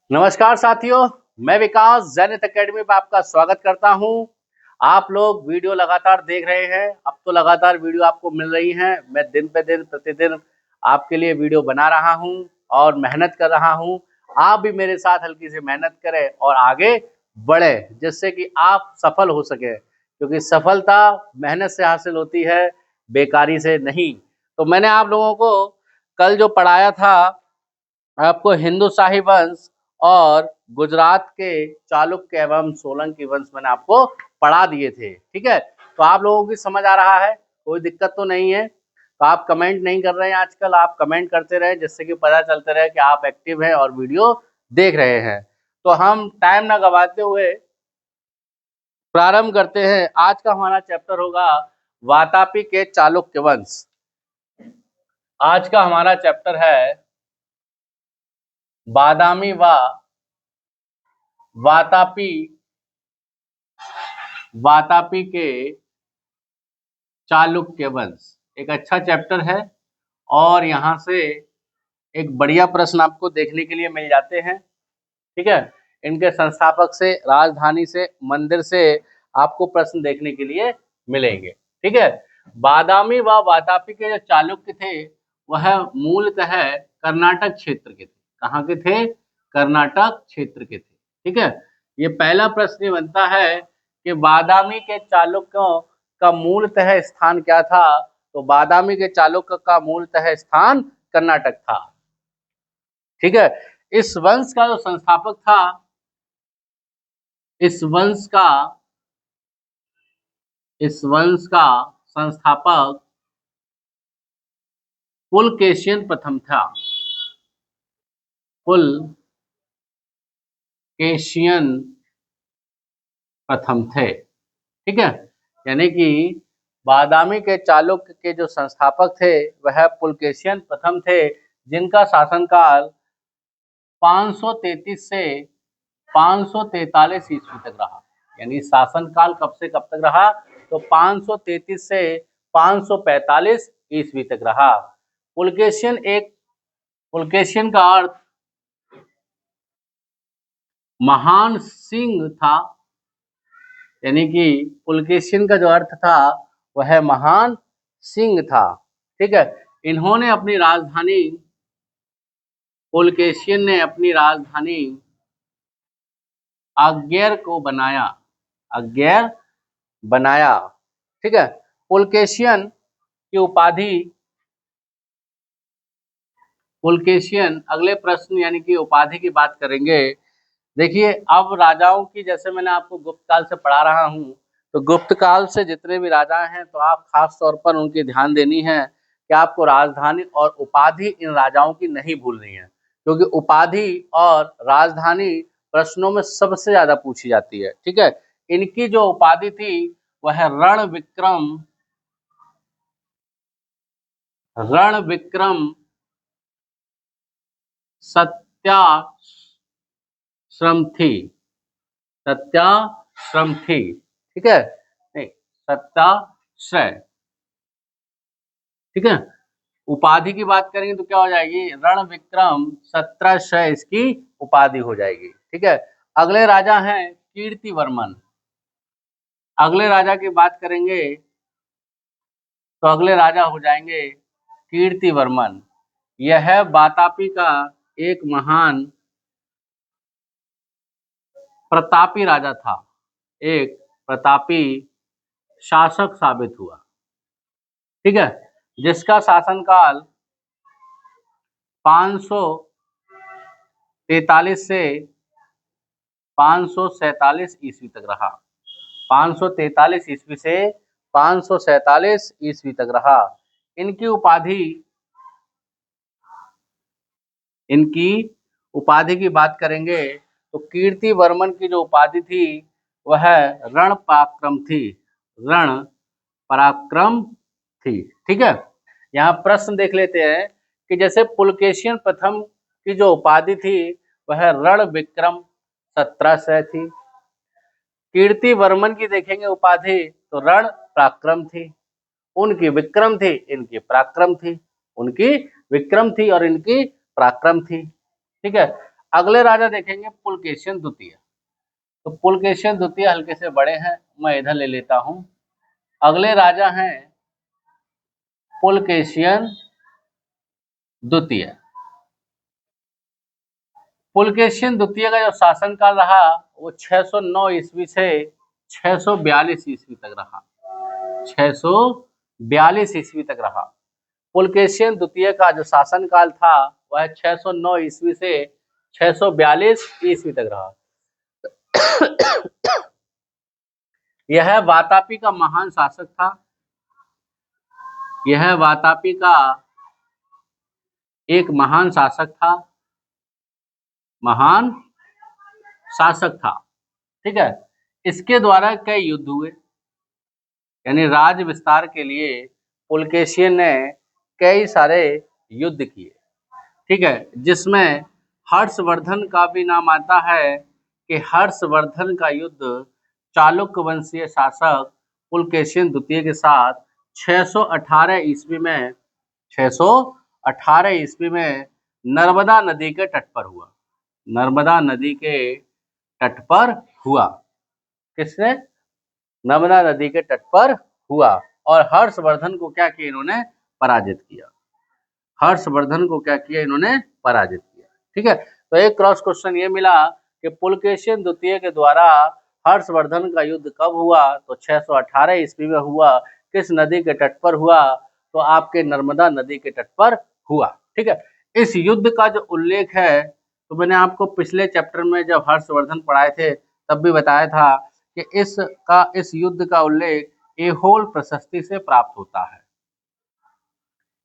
नमस्कार साथियों, मैं विकास जैनित एकेडमी में आपका स्वागत करता हूं। आप लोग वीडियो लगातार देख रहे हैं। अब तो लगातार वीडियो आपको मिल रही हैं। मैं दिन पे दिन प्रतिदिन आपके लिए वीडियो बना रहा हूं और मेहनत कर रहा हूं। आप भी मेरे साथ हल्की सी मेहनत करें और आगे बढ़े, जिससे कि आप सफल हो सके, क्योंकि सफलता मेहनत से हासिल होती है, बेकारी से नहीं। तो मैंने आप लोगों को कल जो पढ़ाया था, आपको हिंदू शाही वंश और गुजरात के चालुक्य एवं सोलंकी वंश मैंने आपको पढ़ा दिए थे। ठीक है, तो आप लोगों की समझ आ रहा है, कोई दिक्कत तो नहीं है। तो आप कमेंट नहीं कर रहे हैं आजकल, आप कमेंट करते रहे, जिससे कि पता चलते रहे कि आप एक्टिव हैं और वीडियो देख रहे हैं। तो हम टाइम ना गवाते हुए प्रारंभ करते हैं। आज का हमारा चैप्टर होगा वातापी के चालुक्य वंश। आज का हमारा चैप्टर है बादामी व वातापी के चालुक्य वंश। एक अच्छा चैप्टर है और यहाँ से एक बढ़िया प्रश्न आपको देखने के लिए मिल जाते हैं। ठीक है, इनके संस्थापक से, राजधानी से, मंदिर से आपको प्रश्न देखने के लिए मिलेंगे। ठीक है, बादामी व वातापी के जो चालुक्य थे वह मूलतः कर्नाटक क्षेत्र के थे। कहाँ के थे? कर्नाटक क्षेत्र के थे। ठीक है, ये पहला प्रश्न ये बनता है कि बादामी के चालुक्यों का मूलतः स्थान क्या था? तो बादामी के चालुक्य का मूलतः स्थान कर्नाटक था। ठीक है, इस वंश का जो संस्थापक था, इस वंश का संस्थापक पुलकेशियन प्रथम था। पुलकेशियन प्रथम थे। ठीक है, यानी कि बादामी के चालुक्य के जो संस्थापक थे वह पुलकेशियन प्रथम थे, जिनका शासनकाल 533 से 543 ईस्वी तक रहा। यानी शासनकाल कब से कब तक रहा? तो 533 से 545 ईस्वी तक रहा। पुलकेशियन का अर्थ महान सिंह था। यानी कि पुलकेशियन का जो अर्थ था वह महान सिंह था। ठीक है, इन्होंने अपनी राजधानी, पुलकेशियन ने अपनी राजधानी अग्येर को बनाया। अग्येर बनाया। ठीक है, पुलकेशियन की उपाधि, पुलकेशियन, अगले प्रश्न यानी कि उपाधि की बात करेंगे। देखिए, अब राजाओं की, जैसे मैंने आपको गुप्त काल से पढ़ा रहा हूं, तो गुप्त काल से जितने भी राजा हैं तो आप खास तौर पर उनकी ध्यान देनी है कि आपको राजधानी और उपाधि इन राजाओं की नहीं भूलनी है, क्योंकि उपाधि और राजधानी प्रश्नों में सबसे ज्यादा पूछी जाती है। ठीक है, इनकी जो उपाधि थी वह रण विक्रम सत्याश्रम थी। सत्याश्रम थी। ठीक है, नहीं, सत्याश्रय। ठीक है, उपाधि की बात करेंगे तो क्या हो जाएगी? रण विक्रम सत्राश्रय इसकी उपाधि हो जाएगी। ठीक है, अगले राजा हैं कीर्तिवर्मन। अगले राजा की बात करेंगे तो अगले राजा हो जाएंगे कीर्तिवर्मन। यह वातापी का एक महान प्रतापी राजा था, एक प्रतापी शासक साबित हुआ। ठीक है, जिसका शासनकाल 543 से 547 ईस्वी तक रहा। 543 ईस्वी से 547 ईस्वी तक रहा। इनकी उपाधि की बात करेंगे तो कीर्तिवर्मन की जो उपाधि थी वह रण पराक्रम थी। रण पराक्रम थी। ठीक है, यहाँ प्रश्न देख लेते हैं कि जैसे पुलकेशियन प्रथम की जो उपाधि थी वह रण विक्रम 1700 थी। कीर्तिवर्मन की देखेंगे उपाधि तो रण पराक्रम थी। उनकी विक्रम थी, इनकी पराक्रम थी। उनकी विक्रम थी और इनकी पराक्रम थी। ठीक है, अगले राजा देखेंगे पुलकेशिन द्वितीय। तो पुलकेशिन द्वितीय हल्के से बड़े हैं, मैं इधर ले लेता हूं। अगले राजा हैं पुलकेशिन द्वितीय। पुलकेशिन द्वितीय का जो शासनकाल रहा वो 609 ईस्वी से 642 ईस्वी तक रहा। 642 ईस्वी तक रहा। पुलकेशिन द्वितीय का जो शासनकाल था वह 609 ईस्वी से 642 ईस्वी तक रहा। यह वातापी का महान शासक था। यह वातापी का एक महान शासक था, महान शासक था। ठीक है, इसके द्वारा कई युद्ध हुए, यानी राज्य विस्तार के लिए पुलकेशिन ने कई सारे युद्ध किए। ठीक है, जिसमें हर्षवर्धन का भी नाम आता है कि हर्षवर्धन का युद्ध चालुक्य वंशीय शासक पुलकेशिन द्वितीय के साथ 618 ईस्वी में 618 ईस्वी में नर्मदा नदी के तट पर हुआ। नर्मदा नदी के तट पर हुआ। किसने? नर्मदा नदी के तट पर हुआ। और हर्षवर्धन को क्या किया इन्होंने? पराजित किया। हर्षवर्धन को क्या किया इन्होंने? पराजित किया। ठीक है, तो एक क्रॉस क्वेश्चन ये मिला कि पुलकेशिन द्वितीय के द्वारा हर्षवर्धन का युद्ध कब हुआ? तो 618 ईस्वी में हुआ। किस नदी के तट पर हुआ? तो आपके नर्मदा नदी के तट पर हुआ। ठीक है, इस युद्ध का जो उल्लेख है, तो मैंने आपको पिछले चैप्टर में जब हर्षवर्धन पढ़ाए थे तब भी बताया था कि इस युद्ध का उल्लेख एहोल प्रशस्ति से प्राप्त होता है।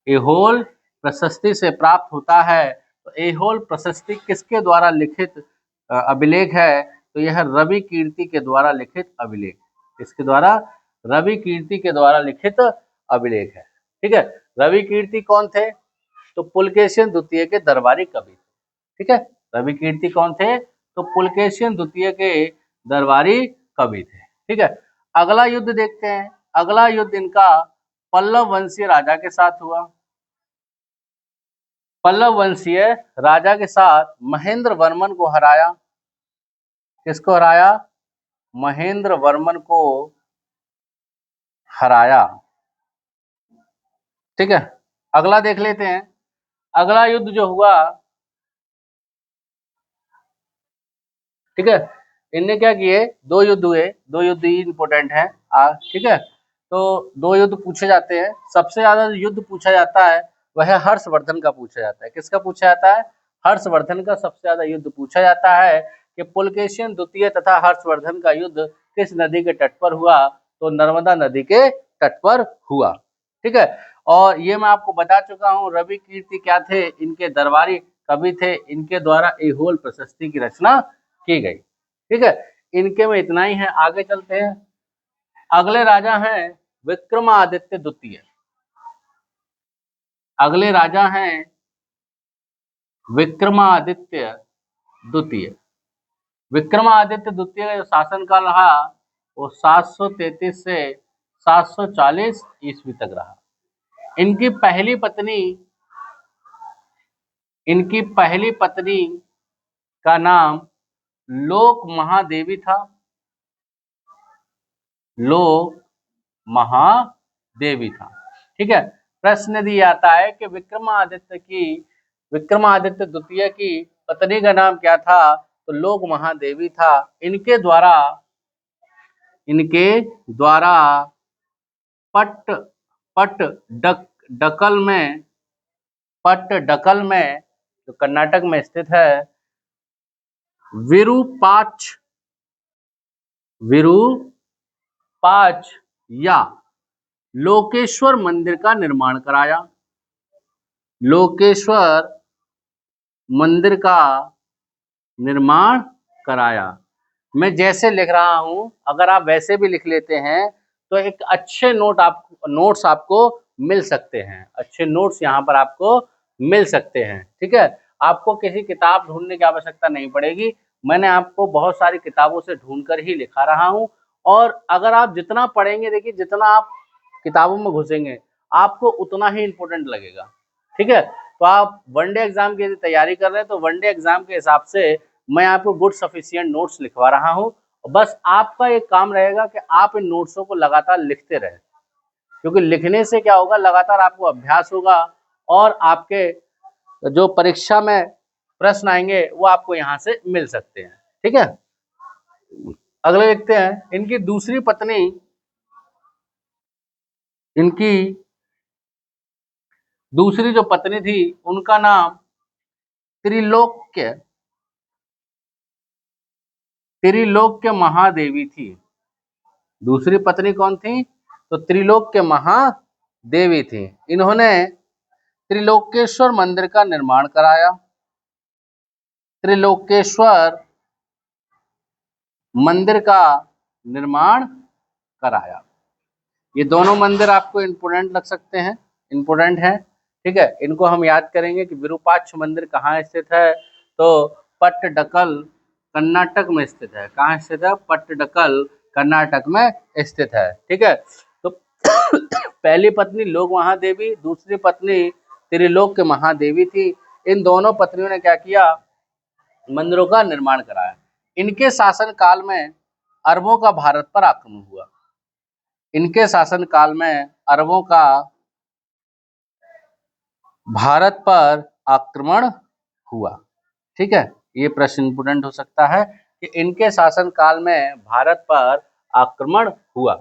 एहोल प्रशस्ति से प्राप्त होता है। तो एहोल प्रशस्ति किसके द्वारा लिखित अभिलेख है? तो यह रवि कीर्ति के द्वारा लिखित अभिलेख। इसके द्वारा? रवि कीर्ति के द्वारा लिखित अभिलेख है। ठीक है, रवि कीर्ति कौन थे? तो पुलकेशिन द्वितीय के दरबारी कवि थे। ठीक है, रवि कीर्ति कौन थे? तो पुलकेशिन द्वितीय के दरबारी कवि थे। ठीक है, अगला युद्ध देखते हैं। अगला युद्ध इनका पल्लव वंशीय राजा के साथ हुआ। पल्लव वंशीय राजा के साथ महेंद्र वर्मन को हराया। किसको हराया? महेंद्र वर्मन को हराया। ठीक है, अगला देख लेते हैं। अगला युद्ध जो हुआ, ठीक है, इनने क्या किए? दो युद्ध हुए। दो युद्ध ही इंपॉर्टेंट है। ठीक है, तो दो युद्ध पूछे जाते हैं। सबसे ज्यादा युद्ध पूछा जाता है वह हर्षवर्धन का पूछा जाता है। किसका पूछा जाता है? हर्षवर्धन का सबसे ज्यादा युद्ध पूछा जाता है कि पुलकेशिन द्वितीय तथा हर्षवर्धन का युद्ध किस नदी के तट पर हुआ? तो नर्मदा नदी के तट पर हुआ। ठीक है, और ये मैं आपको बता चुका हूँ। रवि कीर्ति क्या थे? इनके दरबारी कवि थे। इनके द्वारा एहोल प्रशस्ति की रचना की गई। ठीक है, इनके में इतना ही है। आगे चलते हैं। अगले राजा हैं विक्रमादित्य द्वितीय। अगले राजा हैं विक्रमादित्य द्वितीय। विक्रमादित्य द्वितीय का जो शासनकाल रहा वो 733 से 740 ईस्वी तक रहा। इनकी पहली पत्नी का नाम लोक महादेवी था। लोक महादेवी था। ठीक है, प्रश्न यदि आता है कि विक्रमादित्य द्वितीय की पत्नी का नाम क्या था? तो लोक महादेवी था। इनके द्वारा पट्टडकल में जो कर्नाटक में स्थित है विरूपाक्ष या लोकेश्वर मंदिर का निर्माण कराया। लोकेश्वर मंदिर का निर्माण कराया। मैं जैसे लिख रहा हूं, अगर आप वैसे भी लिख लेते हैं तो एक अच्छे नोट्स आपको मिल सकते हैं। अच्छे नोट्स यहाँ पर आपको मिल सकते हैं। ठीक है, आपको किसी किताब ढूंढने की आवश्यकता नहीं पड़ेगी। मैंने आपको बहुत सारी किताबों से ढूंढकर ही लिखा रहा हूँ। और अगर आप जितना पढ़ेंगे, देखिए जितना आप किताबों में घुसेंगे आपको उतना ही इंपॉर्टेंट लगेगा। ठीक है, तो आप वनडे एग्जाम की तैयारी कर रहे हैं तो वनडे एग्जाम के हिसाब से मैं आपको गुड सफिशिएंट नोट्स लिखवा रहा हूं। बस आपका एक काम रहेगा कि आप इन नोट्सों को लगातार लिखते रहें, क्योंकि लिखने से क्या होगा, लगातार आपको अभ्यास होगा और आपके जो परीक्षा में प्रश्न आएंगे वो आपको यहाँ से मिल सकते हैं। ठीक है, अगले लिखते हैं, इनकी दूसरी पत्नी, इनकी दूसरी जो पत्नी थी उनका नाम त्रिलोक्य, त्रिलोक्य महादेवी थी। दूसरी पत्नी कौन थी? तो त्रिलोक्य महादेवी थी। इन्होंने त्रिलोकेश्वर मंदिर का निर्माण कराया। त्रिलोकेश्वर मंदिर का निर्माण कराया। ये दोनों मंदिर आपको इंपोर्टेंट लग सकते हैं, इंपोर्टेंट है। ठीक है, इनको हम याद करेंगे कि विरूपाक्ष मंदिर कहाँ स्थित है? तो पट्टडकल कर्नाटक में स्थित है। कहाँ स्थित है? पट्टडकल कर्नाटक में स्थित है। ठीक है, तो पहली पत्नी लोक महादेवी, दूसरी पत्नी त्रिलोक्य महादेवी थी। इन दोनों पत्नियों ने क्या किया? मंदिरों का निर्माण कराया। इनके शासन काल में अरबों का भारत पर आक्रमण हुआ। इनके शासन काल में अरबों का भारत पर आक्रमण हुआ। ठीक है, ये प्रश्न इंपोर्टेंट हो सकता है कि इनके शासन काल में भारत पर आक्रमण हुआ।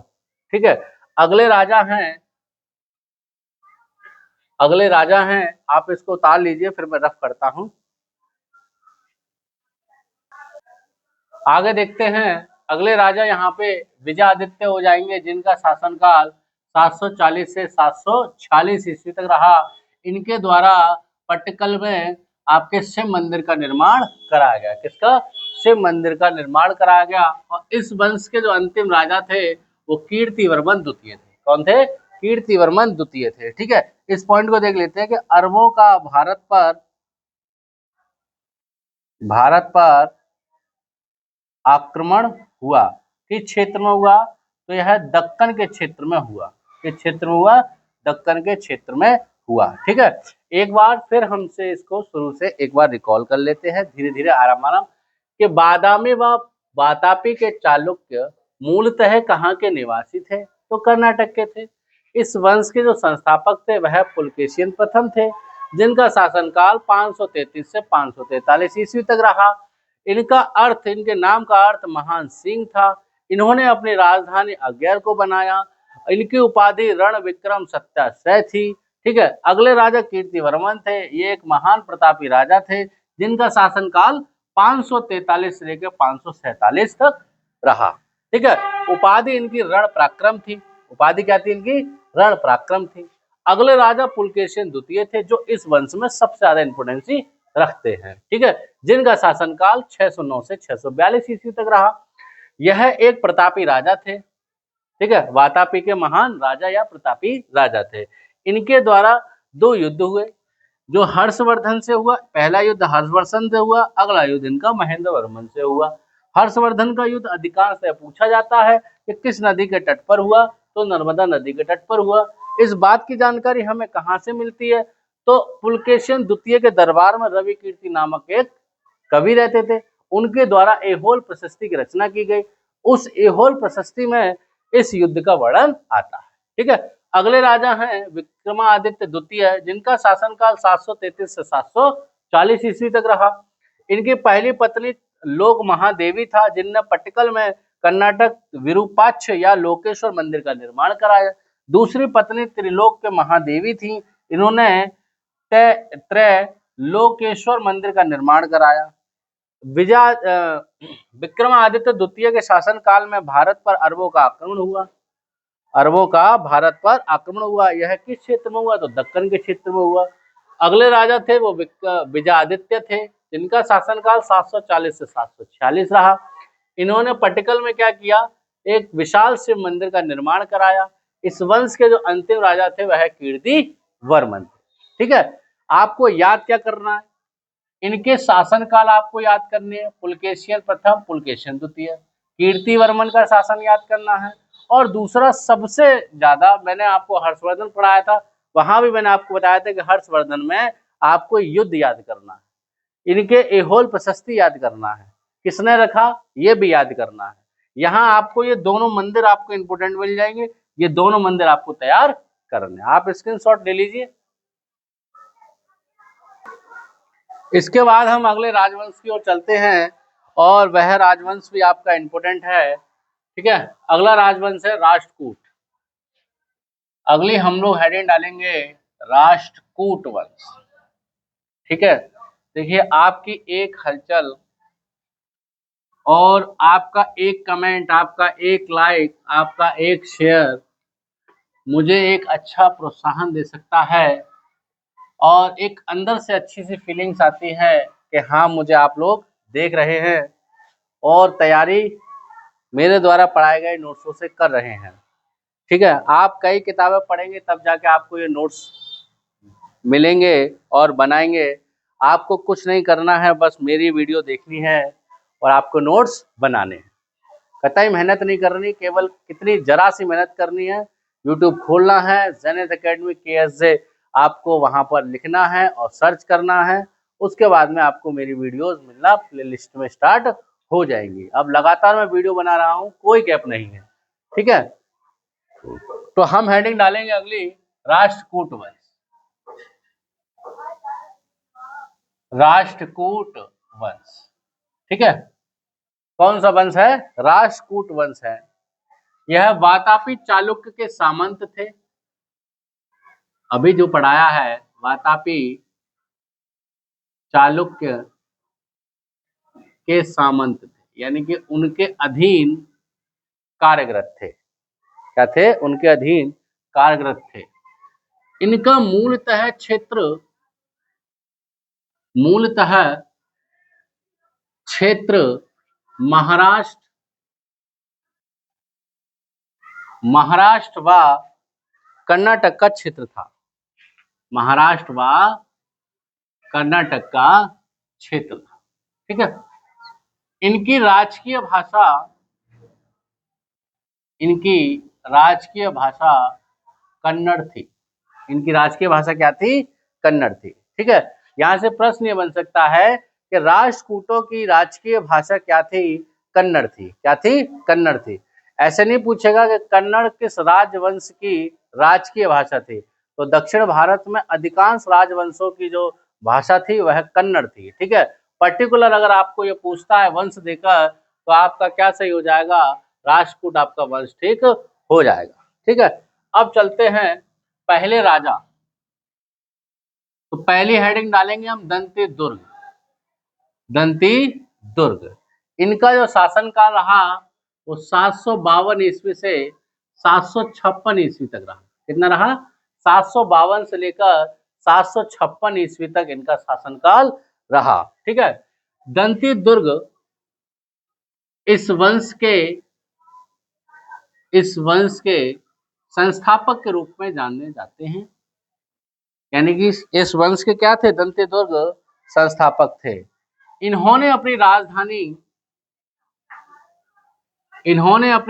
ठीक है, अगले राजा हैं, अगले राजा हैं, आप इसको उतार लीजिए फिर मैं रफ करता हूं। आगे देखते हैं, अगले राजा यहाँ पे विजयादित्य हो जाएंगे, जिनका शासनकाल 740 से 746 ईस्वी तक रहा। इनके द्वारा पट्टिकल में आपके शिव मंदिर का निर्माण कराया गया। किसका? शिव मंदिर का निर्माण कराया गया। और इस वंश के जो अंतिम राजा थे वो कीर्तिवर्मन द्वितीय थे। कौन थे? कीर्तिवर्मन द्वितीय थे। ठीक है, इस पॉइंट को देख लेते हैं कि अरबों का भारत पर आक्रमण हुआ। किस क्षेत्र में हुआ? तो यह दक्कन के क्षेत्र में हुआ। किस क्षेत्र में हुआ? दक्कन के क्षेत्र में हुआ। ठीक है, एक बार फिर हमसे इसको शुरू से एक बार रिकॉल कर लेते हैं, धीरे धीरे आराम आराम, कि बादामी व वातापी के चालुक्य मूलतः कहाँ के निवासी थे? तो कर्नाटक के थे। इस वंश के जो संस्थापक थे वह पुलकेशिन प्रथम थे, जिनका शासनकाल 533 से 543 ईस्वी तक रहा। इनका अर्थ, इनके नाम का अर्थ महान सिंह था। इन्होंने अपनी राजधानी अज्ञर को बनाया। इनकी उपाधि रण विक्रम सत्याश्रय थी। ठीक है, अगले राजा कीर्तिवर्मन थे। ये एक महान प्रतापी राजा थे, जिनका शासनकाल 543 से लेकर 547 तक रहा। ठीक है, उपाधि इनकी रण पराक्रम थी। उपाधि क्या थी इनकी? रण पराक्रम थी। अगले राजा पुलकेशिन द्वितीय थे, जो इस वंश में सबसे ज्यादा इंपोर्टेंसी रखते हैं। ठीक है, जिनका शासनकाल 609 से 642 ईस्वी तक रहा। यह एक प्रतापी राजा थे। ठीक है, वातापी के महान राजा या प्रतापी राजा थे। इनके द्वारा दो युद्ध हुए, जो हर्षवर्धन से हुआ। पहला युद्ध हर्षवर्धन से हुआ, अगला युद्ध इनका महेंद्र वर्मन से हुआ। हर्षवर्धन का युद्ध अधिकांशतः पूछा जाता है कि किस नदी के तट पर हुआ? तो नर्मदा नदी के तट पर हुआ। इस बात की जानकारी हमें कहाँ से मिलती है? तो पुलकेशिन द्वितीय के दरबार में रवि कीर्ति नामक एक कवि रहते थे, उनके द्वारा एहोल प्रशस्ति की रचना की गई। उस एहोल प्रशस्ति में इस युद्ध का वर्णन आता है। ठीक है, अगले राजा हैं विक्रमादित्य द्वितीय, जिनका शासनकाल 733 से 740 ईस्वी तक रहा। इनकी पहली पत्नी लोक महादेवी था, जिनने पट्टिकल में कर्नाटक विरूपाक्ष या लोकेश्वर मंदिर का निर्माण कराया। दूसरी पत्नी त्रिलोक्य महादेवी थी। इन्होंने त्रैलोकेश्वर मंदिर का निर्माण कराया। विक्रमादित्य द्वितीय के शासन काल में भारत पर अरबों का आक्रमण हुआ। अरबों का भारत पर आक्रमण हुआ। यह किस क्षेत्र में हुआ? तो दक्कन के क्षेत्र में हुआ। अगले राजा थे वो विजयादित्य थे, जिनका शासनकाल 740 से 746 रहा। इन्होंने पट्टिकल में क्या किया? एक विशाल शिव मंदिर का निर्माण कराया। इस वंश के जो अंतिम राजा थे वह कीर्तिवर्मन थे। ठीक है, आपको याद क्या करना है? इनके शासनकाल आपको याद करनी है। पुलकेशिन प्रथम, पुलकेशिन द्वितीय। कीर्तिवर्मन का शासन याद करना है। और दूसरा सबसे ज्यादा मैंने आपको हर्षवर्धन पढ़ाया था, वहां भी मैंने आपको बताया था कि हर्षवर्धन में आपको युद्ध याद करना है, इनके ऐहोल प्रशस्ति याद करना है, किसने रखा ये भी याद करना है। यहाँ आपको ये दोनों मंदिर आपको इंपोर्टेंट मिल जाएंगे, ये दोनों मंदिर आपको तैयार करने, आप स्क्रीनशॉट ले लीजिए। इसके बाद हम अगले राजवंश की ओर चलते हैं और वह राजवंश भी आपका इंपोर्टेंट है, ठीक है। अगला राजवंश है राष्ट्रकूट। अगली हम लोग हेडिंग डालेंगे राष्ट्रकूट वंश, ठीक है। देखिए आपकी एक हलचल और आपका एक कमेंट, आपका एक लाइक, आपका एक शेयर मुझे एक अच्छा प्रोत्साहन दे सकता है और एक अंदर से अच्छी सी फीलिंग्स आती है कि हाँ मुझे आप लोग देख रहे हैं और तैयारी मेरे द्वारा पढ़ाए गए नोट्सों से कर रहे हैं, ठीक है। आप कई किताबें पढ़ेंगे तब जाके आपको ये नोट्स मिलेंगे और बनाएंगे। आपको कुछ नहीं करना है, बस मेरी वीडियो देखनी है और आपको नोट्स बनाने हैं। कतई मेहनत नहीं करनी, केवल कितनी जरा सी मेहनत करनी है, यूट्यूब खोलना है, ज़ेनिथ एकेडमी KSJ आपको वहां पर लिखना है और सर्च करना है। उसके बाद में आपको मेरी वीडियोस मिलना प्लेलिस्ट में स्टार्ट हो जाएंगी। अब लगातार मैं वीडियो बना रहा हूँ, कोई गैप नहीं है, ठीक है। तो हम हेडिंग डालेंगे अगली राष्ट्रकूट वंश। राष्ट्रकूट वंश, ठीक है। कौन सा वंश है? राष्ट्रकूट वंश है। यह वातापी चालुक्य के सामंत थे। अभी जो पढ़ाया है वातापी चालुक्य के सामंत थे, यानी कि उनके अधीन कार्यरत थे। क्या थे? उनके अधीन कार्यरत थे। इनका मूलतः क्षेत्र महाराष्ट्र व कर्नाटक का क्षेत्र था। महाराष्ट्र व कर्नाटक का क्षेत्र था, ठीक है। इनकी राजकीय भाषा कन्नड़ थी। इनकी राजकीय भाषा क्या थी? कन्नड़ थी, ठीक है। यहां से प्रश्न ये बन सकता है कि राष्ट्रकूटों की राजकीय भाषा क्या थी? कन्नड़ थी। क्या थी? कन्नड़ थी। ऐसे नहीं पूछेगा कि कन्नड़ किस राजवंश की राजकीय भाषा थी। तो दक्षिण भारत में अधिकांश राजवंशों की जो भाषा थी वह कन्नड़ थी, ठीक है। पर्टिकुलर अगर आपको ये पूछता है वंश देकर तो आपका क्या सही हो जाएगा? राष्ट्रकूट आपका वंश ठीक हो जाएगा, ठीक है। अब चलते हैं पहले राजा। तो पहली हेडिंग डालेंगे हम दंती दुर्ग। दंती दुर्ग, इनका जो शासनकाल रहा वो 752 ईस्वी से 756 ईस्वी तक रहा। कितना रहा? 752 से लेकर 756 ईस्वी तक इनका शासनकाल रहा, ठीक है। दंती दुर्ग इस वंश के संस्थापक के रूप में जाने जाते हैं। यानी कि इस वंश के क्या थे? दंती दुर्ग संस्थापक थे। इन्होंने अपनी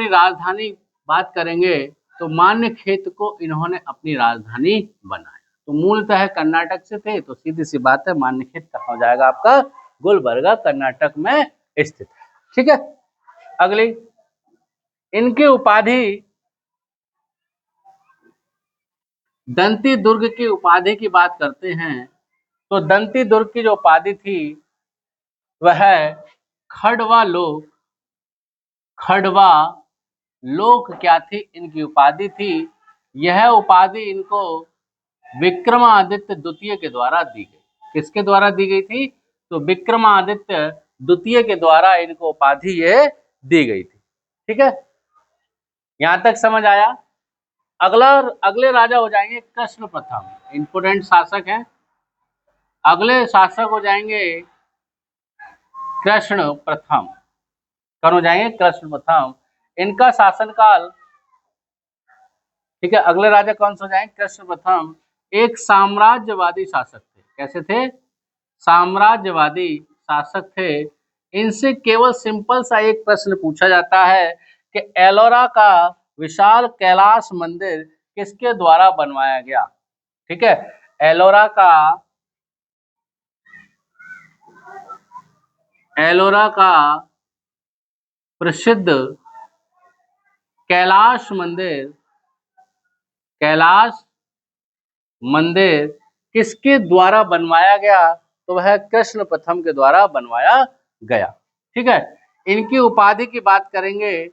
राजधानी बात करेंगे तो मान्यखेत को इन्होंने अपनी राजधानी बनाया। तो मूलतः कर्नाटक से थे, तो सीधी सी बात है मान्यखेत कहाँ हो जाएगा आपका? गुलबर्गा कर्नाटक में स्थित है, ठीक है। अगली इनकी उपाधि, दंती दुर्ग की उपाधि की बात करते हैं तो दंती दुर्ग की जो उपाधि थी वह खड़वा लोक क्या थी? इनकी उपाधि थी। यह उपाधि इनको विक्रमादित्य द्वितीय के द्वारा दी गई। किसके द्वारा दी गई थी? तो विक्रमादित्य द्वितीय के द्वारा इनको उपाधि ये दी गई थी, ठीक है। यहां तक समझ आया? अगले राजा हो जाएंगे कृष्ण प्रथम, इंपोर्टेंट शासक हैं। अगले शासक हो जाएंगे कृष्ण प्रथम। कौन हो जाएंगे? कृष्ण प्रथम। इनका शासनकाल, ठीक है। अगले राजा कौन से हो जाएंगे? कृष्ण प्रथम एक साम्राज्यवादी शासक थे। कैसे थे? साम्राज्यवादी शासक थे। इनसे केवल सिंपल सा एक प्रश्न पूछा जाता है कि एलोरा का विशाल कैलाश मंदिर किसके द्वारा बनवाया गया? ठीक है, एलोरा का एलोरा का प्रसिद्ध कैलाश मंदिर, कैलाश मंदिर किसके द्वारा बनवाया गया? तो वह कृष्ण प्रथम के द्वारा बनवाया गया। ठीक है, इनकी उपाधि की बात करेंगे,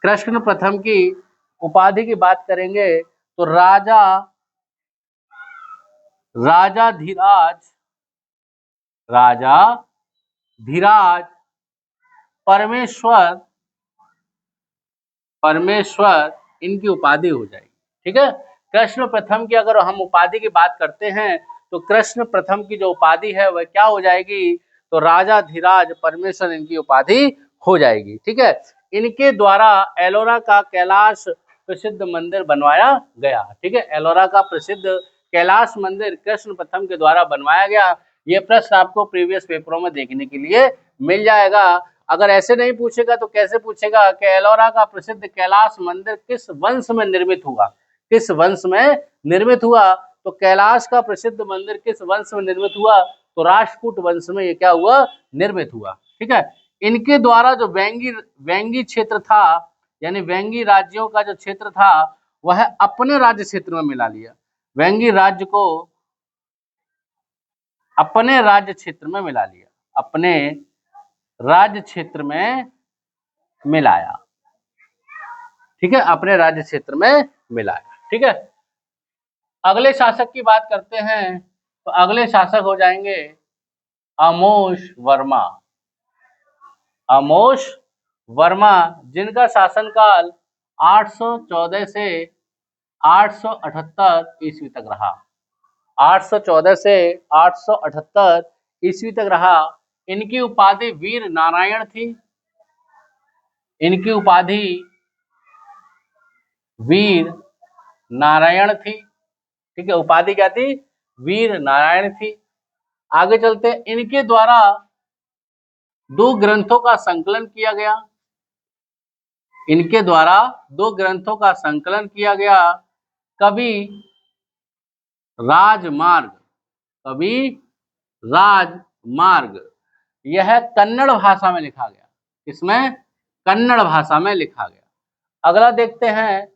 कृष्ण प्रथम की उपाधि की बात करेंगे तो राजा धीराज, राजा धीराज परमेश्वर, परमेश्वर इनकी उपाधि हो जाएगी। ठीक है, कृष्ण प्रथम की अगर हम उपाधि की बात करते हैं तो कृष्ण प्रथम की जो उपाधि है वह क्या हो जाएगी? तो राजा धीराज परमेश्वर इनकी उपाधि हो जाएगी। ठीक है, इनके द्वारा एलोरा का कैलाश प्रसिद्ध मंदिर बनवाया गया। ठीक है, एलोरा का प्रसिद्ध कैलाश मंदिर कृष्ण प्रथम के द्वारा बनवाया गया। ये प्रश्न आपको प्रीवियस पेपरों में देखने के लिए मिल जाएगा। अगर ऐसे नहीं पूछेगा तो कैसे पूछेगा कि एलोरा का प्रसिद्ध कैलाश मंदिर किस वंश में निर्मित हुआ? किस वंश में निर्मित हुआ? तो कैलाश का प्रसिद्ध मंदिर किस वंश में निर्मित हुआ? तो राष्ट्रकूट वंश में ये क्या हुआ? निर्मित हुआ। ठीक है, इनके द्वारा जो वेंगी क्षेत्र था, यानी वेंगी राज्यों का जो क्षेत्र था वह अपने राज्य क्षेत्र में मिला लिया। वेंगी राज्य को अपने राज्य क्षेत्र में मिला लिया, अपने राज्य क्षेत्र में मिलाया। ठीक है, अपने राज्य क्षेत्र में मिलाया। ठीक है, अगले शासक की बात करते हैं तो अगले शासक हो जाएंगे अमोश वर्मा। अमोश वर्मा, जिनका शासनकाल 814 से 878 ईस्वी तक रहा। 814 से 878 ईस्वी तक रहा। इनकी उपाधि वीर नारायण थी। इनकी उपाधि वीर नारायण थी। ठीक है, उपाधि क्या थी? वीर नारायण थी। आगे चलते, इनके द्वारा 2 ग्रंथों का संकलन किया गया। इनके द्वारा 2 ग्रंथों का संकलन किया गया। कवि राजमार्ग, कवि राजमार्ग, यह कन्नड़ भाषा में लिखा गया। इसमें कन्नड़ भाषा में लिखा गया। अगला देखते हैं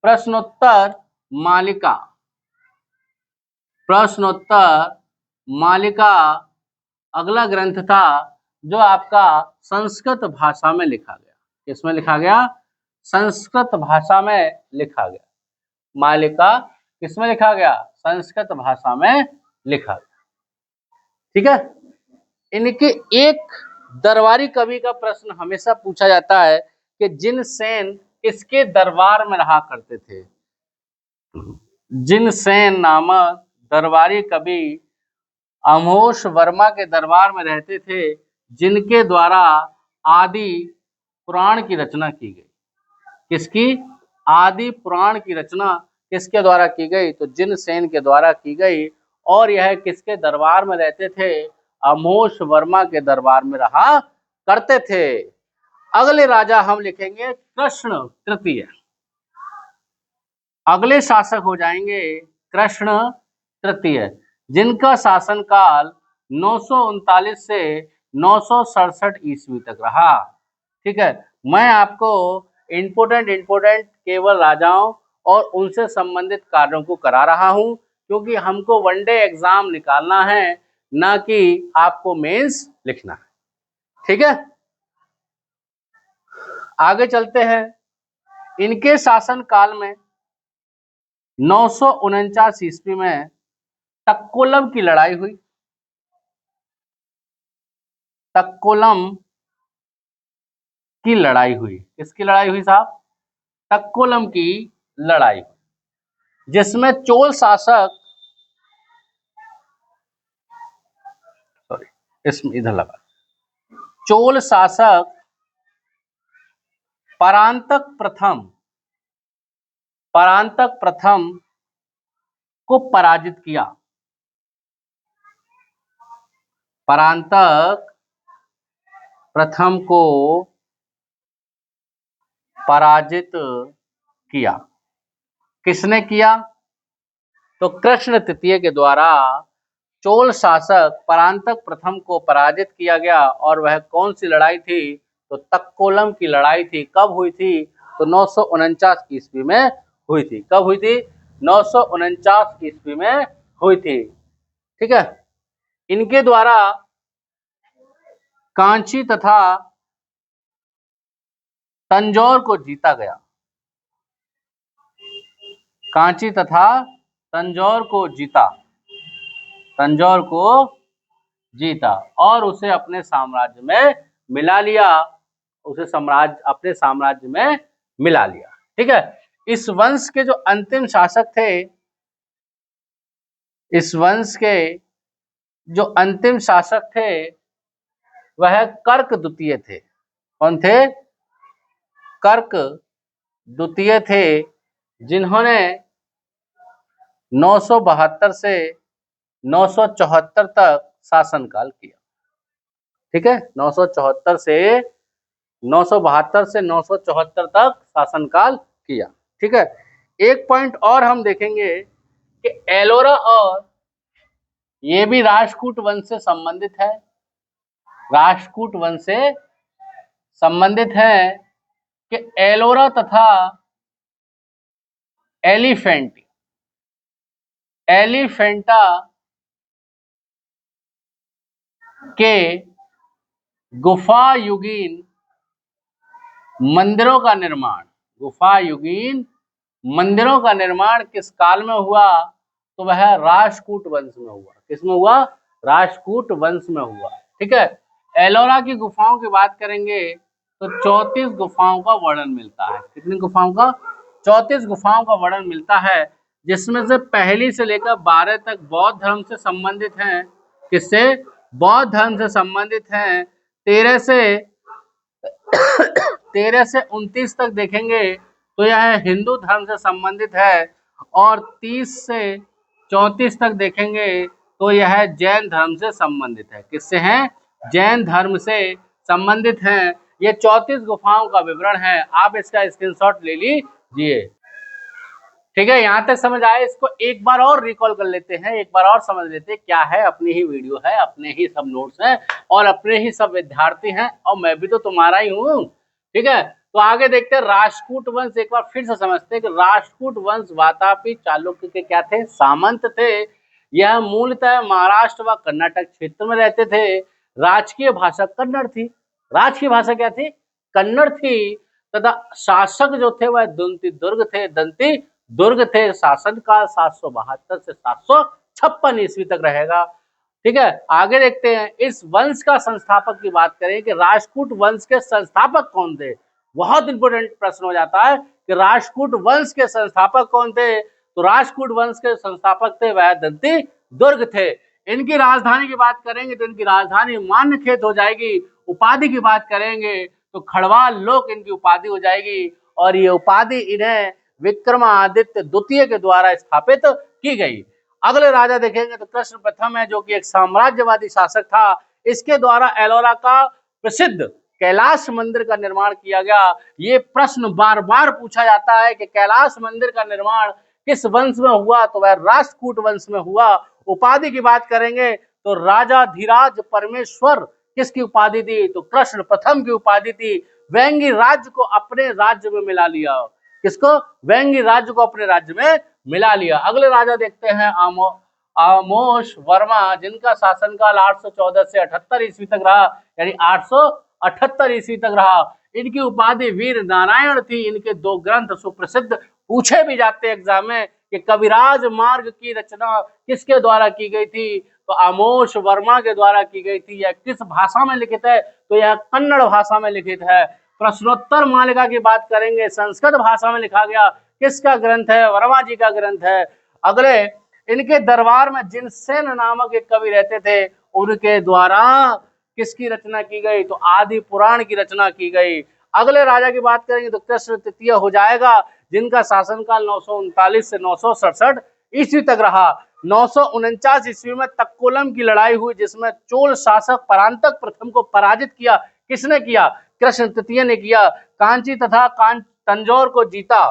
प्रश्नोत्तर मालिका। प्रश्नोत्तर मालिका अगला ग्रंथ था जो आपका संस्कृत भाषा में लिखा गया। किसमें लिखा गया? संस्कृत भाषा में लिखा गया। मालिका किसमें लिखा गया? संस्कृत भाषा में लिखा गया। ठीक है, इनके एक दरबारी कवि का प्रश्न हमेशा पूछा जाता है कि जिनसेन किसके दरबार में रहा करते थे? जिनसेन नामक दरबारी कवि अमोश वर्मा के दरबार में रहते थे, जिनके द्वारा आदि पुराण की रचना की गई। किसकी? आदि पुराण की रचना किसके द्वारा की गई? तो जिनसेन के द्वारा की गई। और यह किसके दरबार में रहते थे? अमोश वर्मा के दरबार में रहा करते थे। अगले राजा हम लिखेंगे कृष्ण तृतीय। अगले शासक हो जाएंगे कृष्ण तृतीय, जिनका शासनकाल 939 से 967 ईस्वी तक रहा। ठीक है, मैं आपको इंपोर्टेंट केवल राजाओं और उनसे संबंधित कार्यों को करा रहा हूं, क्योंकि हमको वनडे एग्जाम निकालना है, ना कि आपको मेंस लिखना है। ठीक है, आगे चलते हैं। इनके शासन काल में 949 ईस्वी में तक्कोलम की लड़ाई हुई। तक्कोलम की लड़ाई हुई। किसकी लड़ाई हुई साहब? तक्कोलम की लड़ाई, जिसमें चोल शासक, सॉरी इसमें इधर लगा, चोल शासक परांतक प्रथम को पराजित किया। परांतक प्रथम को पराजित किया। किसने किया? तो कृष्ण तृतीय के द्वारा चोल शासक परांतक प्रथम को पराजित किया गया और वह कौन सी लड़ाई थी? तो तक्कोलम की लड़ाई थी। कब हुई थी? तो 949 ईस्वी में हुई थी। कब हुई थी? 949 ईस्वी में हुई थी। ठीक है। इनके द्वारा कांची तथा तंजौर को जीता गया। कांची तथा तंजौर को जीता, तंजौर को जीता और उसे अपने साम्राज्य में मिला लिया, उसे अपने साम्राज्य में मिला लिया। ठीक है। इस वंश के जो अंतिम शासक थे, इस वंश के जो अंतिम शासक थे वह कर्क द्वितीय थे। कौन थे? कर्क द्वितीय थे, जिन्होंने 972 से 974 तक शासनकाल किया। ठीक है। 974 से 972 से 974 तक शासनकाल किया। ठीक है। एक पॉइंट और हम देखेंगे कि एलोरा और ये भी राष्ट्रकूट वंश से संबंधित है, राष्ट्रकूट वंश से संबंधित है कि एलोरा तथा एलिफेंटा के गुफा युगीन मंदिरों का निर्माण, गुफा युगीन मंदिरों का निर्माण किस काल में हुआ? तो वह राष्ट्रकूट वंश में हुआ। किसमें हुआ? राष्ट्रकूट वंश में हुआ। ठीक है। एलोरा की गुफाओं की बात करेंगे तो 34 गुफाओं का वर्णन मिलता है। कितनी गुफाओं का? 34 गुफाओं का वर्णन मिलता है, जिसमें से पहली से लेकर 12 तक बौद्ध धर्म से संबंधित हैं। किससे? बौद्ध धर्म से संबंधित हैं। 13 से 29 तक देखेंगे तो यह हिंदू धर्म से संबंधित है और 30 से 34 तक देखेंगे तो यह जैन धर्म से संबंधित है। किससे हैं? जैन धर्म से संबंधित हैं। ये 34 गुफाओं का विवरण है, आप इसका स्क्रीनशॉट ले लीजिए। ठीक है। यहां तक समझ आए? इसको एक बार और रिकॉल कर लेते हैं, एक बार और समझ लेते हैं क्या है। अपनी ही वीडियो है, अपने ही सब नोट्स हैं और अपने ही सब विद्यार्थी हैं और मैं भी तो तुम्हारा ही हूँ। ठीक है। तो आगे देखते हैं राष्ट्रकूट वंश, एक बार फिर से समझते हैं कि राष्ट्रकूट वंश वातापी चालुक्य के क्या थे? सामंत थे। यह मूलतः महाराष्ट्र व कर्नाटक क्षेत्र में रहते थे। राजकीय भाषा कन्नड़ थी। राजकीय भाषा क्या थी? कन्नड़ थी। तथा शासक जो थे वह दंती दुर्ग थे, दंती दुर्ग थे। शासनकाल 772 से 756 ईस्वी तक रहेगा। ठीक है। आगे देखते हैं इस वंश का संस्थापक की बात करें कि राष्ट्रकूट वंश के संस्थापक कौन थे। बहुत इंपोर्टेंट प्रश्न हो जाता है कि राष्ट्रकूट वंश के संस्थापक कौन थे। तो राष्ट्रकूट वंश के संस्थापक थे वह दंती दुर्ग थे। इनकी राजधानी की बात करेंगे तो इनकी राजधानी मान्यखेत हो जाएगी। उपाधि की बात करेंगे तो खड़वाल लोक इनकी उपाधि हो जाएगी और ये उपाधि इन्हें विक्रमादित्य द्वितीय के द्वारा स्थापित की गई। अगले राजा देखेंगे तो कृष्ण प्रथम है, जो कि एक साम्राज्यवादी शासक था। इसके द्वारा एलोरा का प्रसिद्ध कैलाश मंदिर का निर्माण किया गया। ये प्रश्न बार बार पूछा जाता है कि कैलाश मंदिर का निर्माण किस वंश में हुआ? तो वह राष्ट्रकूट वंश में हुआ। उपाधि की बात करेंगे तो राजा धीराज परमेश्वर किसकी उपाधि थी? तो कृष्ण प्रथम की उपाधि थी। वेंगी राज्य को अपने राज्य में मिला लिया। किसको? वेंगी राज्य को अपने राज्य में मिला लिया। अगले राजा देखते हैं आमोश वर्मा, जिनका शासनकाल 814 से 78 ईस्वी तक रहा, यानी 878 ईस्वी तक रहा। इनकी उपाधि वीर नारायण थी। इनके 2 ग्रंथ सुप्रसिद्ध, पूछे भी जाते एग्जाम में कि कविराज मार्ग की रचना किसके द्वारा की गई थी? तो आमोश वर्मा के द्वारा की गई थी। यह किस भाषा में लिखित है? तो यह कन्नड़ भाषा में लिखित है। प्रश्नोत्तर मालिका की बात करेंगे, संस्कृत भाषा में लिखा गया। किसका ग्रंथ है? वर्मा जी का ग्रंथ है। अगले इनके दरबार में जिनसेन नामक एक कवि रहते थे, उनके द्वारा किसकी रचना की गई? तो आदि पुराण की रचना की गई। अगले राजा की बात करेंगे तो कृष्ण तृतीय हो जाएगा, जिनका शासनकाल 939 से 967 ईस्वी तक रहा। 949 ईस्वी में तक्कोलम की लड़ाई हुई, जिसमें चोल शासक परांतक प्रथम को पराजित किया। किसने किया? कृष्ण तृतीय ने किया। कांची तथा तंजौर को जीता।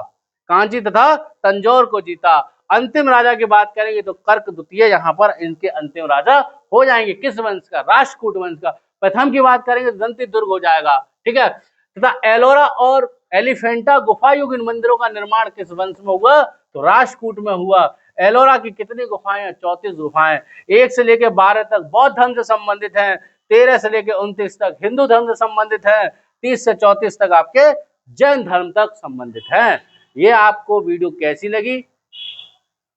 कांची तथा तंजौर को जीता। अंतिम राजा की बात करेंगे तो कर्क द्वितीय यहाँ पर इनके अंतिम राजा हो जाएंगे। किस वंश का? राष्ट्रकूट वंश का। प्रथम की बात करेंगे तो दंती दुर्ग हो जाएगा, ठीक है। तथा एलोरा और एलिफेंटा गुफा युग इन मंदिरों का निर्माण किस वंश में हुआ? तो राष्ट्रकूट में हुआ। एलोरा की कितनी गुफाएं हैं? 34 गुफाएं। 1 से लेकर 12 तक बौद्ध धर्म से संबंधित हैं, 13 से लेकर 29 तक हिंदू धर्म से संबंधित है, 30 से 34 तक आपके जैन धर्म तक संबंधित है। ये आपको वीडियो कैसी लगी?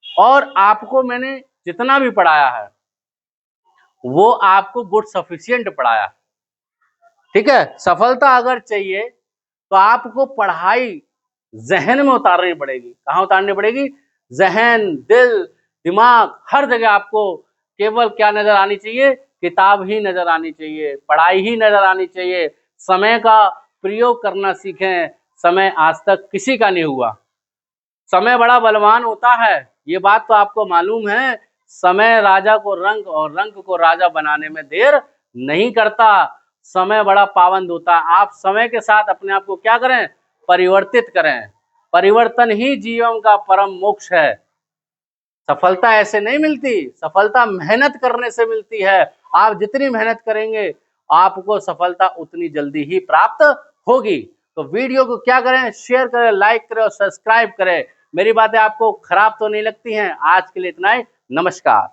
और आपको मैंने जितना भी पढ़ाया है वो आपको गुड सफिशिएंट पढ़ाया, ठीक है। सफलता अगर चाहिए तो आपको पढ़ाई जहन में उतारनी पड़ेगी। कहाँ उतारनी पड़ेगी? जहन, दिल, दिमाग, हर जगह आपको केवल क्या नजर आनी चाहिए? किताब ही नजर आनी चाहिए, पढ़ाई ही नजर आनी चाहिए। समय का प्रयोग करना सीखें। समय आज तक किसी का नहीं हुआ। समय बड़ा बलवान होता है, ये बात तो आपको मालूम है। समय राजा को रंक और रंक को राजा बनाने में देर नहीं करता। समय बड़ा पाबंद होता है। आप समय के साथ अपने आप को क्या करें? परिवर्तित करें। परिवर्तन ही जीवन का परम मोक्ष है। सफलता ऐसे नहीं मिलती, सफलता मेहनत करने से मिलती है। आप जितनी मेहनत करेंगे आपको सफलता उतनी जल्दी ही प्राप्त होगी। तो वीडियो को क्या करें? शेयर करें, लाइक करें और सब्सक्राइब करें। मेरी बातें आपको खराब तो नहीं लगती हैं? आज के लिए इतना ही। नमस्कार।